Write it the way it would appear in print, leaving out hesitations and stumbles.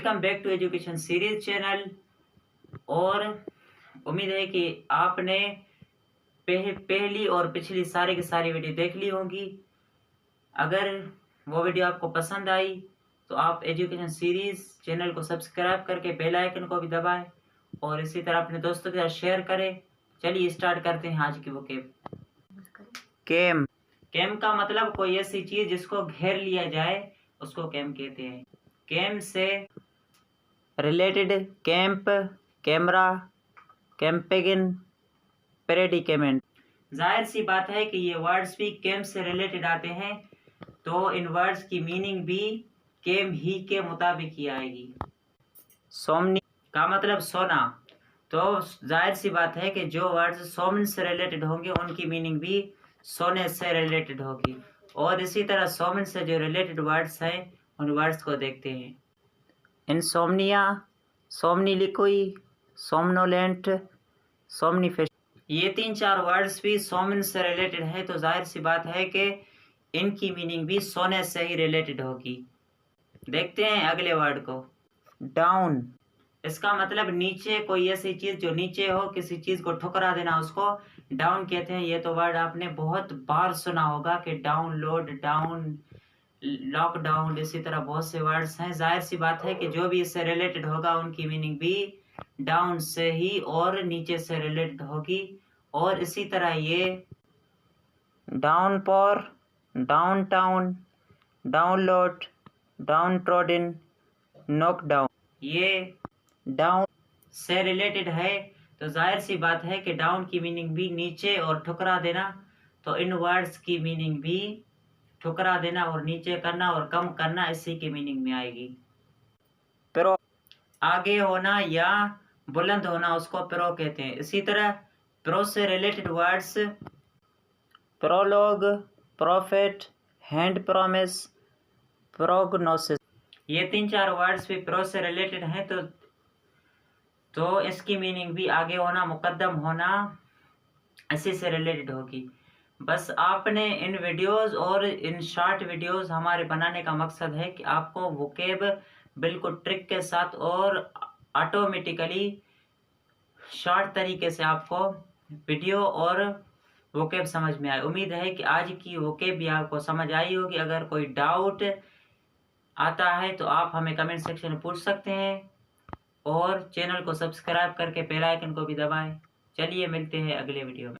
Welcome back to education series channel. और उम्मीद है कि आपने पहली और पिछली सारी की सारी वीडियो देख ली होंगी। अगर वो वीडियो आपको पसंद आई तो आप एजुकेशन सीरीज चैनल को सब्सक्राइब करके बेल आइकन को भी दबाएं और इसी तरह अपने दोस्तों के साथ शेयर करें। चलिए स्टार्ट करते हैं आज की वोकैब। कैम। कैम का मतलब कोई ऐसी चीज जिसको घेर लिया जाए उसको कैम कहते हैं। कैम से रिलेटेड कैंप, कैमरा, कैंपेगिन, प्रेडिकेमेंट। जाहिर सी बात है कि ये वर्ड्स भी कैम से रिलेटेड आते हैं, तो इन वर्ड्स की मीनिंग भी कैम ही के मुताबिक ही आएगी। सोमनी का मतलब सोना, तो जाहिर सी बात है कि जो वर्ड्स सोमन से रिलेटेड होंगे उनकी मीनिंग भी सोने से रिलेटेड होगी। और इसी तरह सोमन से जो रिलेटेड वर्ड्स हैं उन वर्ड्स को देखते हैं। Insomnia, सोमनीलिक्वी, somnolent, सोमनीफेश। ये 3-4 वर्ड्स भी सोमन से रिलेटेड है, तो जाहिर सी बात है कि इनकी मीनिंग भी सोने से ही रिलेटेड होगी। देखते हैं अगले वर्ड को। डाउन। इसका मतलब नीचे, कोई ऐसी चीज जो नीचे हो, किसी चीज को ठुकरा देना उसको डाउन कहते हैं। ये तो वर्ड आपने बहुत बार सुना होगा कि डाउनलोड, डाउन, लॉकडाउन, इसी तरह बहुत से वर्ड्स हैं। जाहिर सी बात है कि जो भी इससे रिलेटेड होगा उनकी मीनिंग भी डाउन से ही और नीचे से रिलेटेड होगी। और इसी तरह ये downpour, downtown, download, down trodden, knockdown, ये डाउन से रिलेटेड है, तो जाहिर सी बात है कि डाउन की मीनिंग भी नीचे और ठुकरा देना, तो इन वर्ड्स की मीनिंग भी ठुकरा देना और नीचे करना और कम करना, इसी की मीनिंग में आएगी। प्रो, आगे होना या बुलंद होना उसको प्रो कहते हैं। इसी तरह प्रो से related words prologue, profit, hand promise, prognosis. ये 3-4 वर्ड्स भी प्रो से रिलेटेड हैं, तो इसकी मीनिंग भी आगे होना, मुकद्दम होना, इसी से रिलेटेड होगी। बस आपने इन वीडियोस और इन शॉर्ट वीडियोस हमारे बनाने का मकसद है कि आपको वोकैब बिल्कुल ट्रिक के साथ और ऑटोमेटिकली शॉर्ट तरीके से आपको वीडियो और वोकैब समझ में आए। उम्मीद है कि आज की वोकैब भी आपको समझ आई होगी। अगर कोई डाउट आता है तो आप हमें कमेंट सेक्शन में पूछ सकते हैं और चैनल को सब्सक्राइब करके बेल आइकन को भी दबाएं। चलिए मिलते हैं अगले वीडियो में।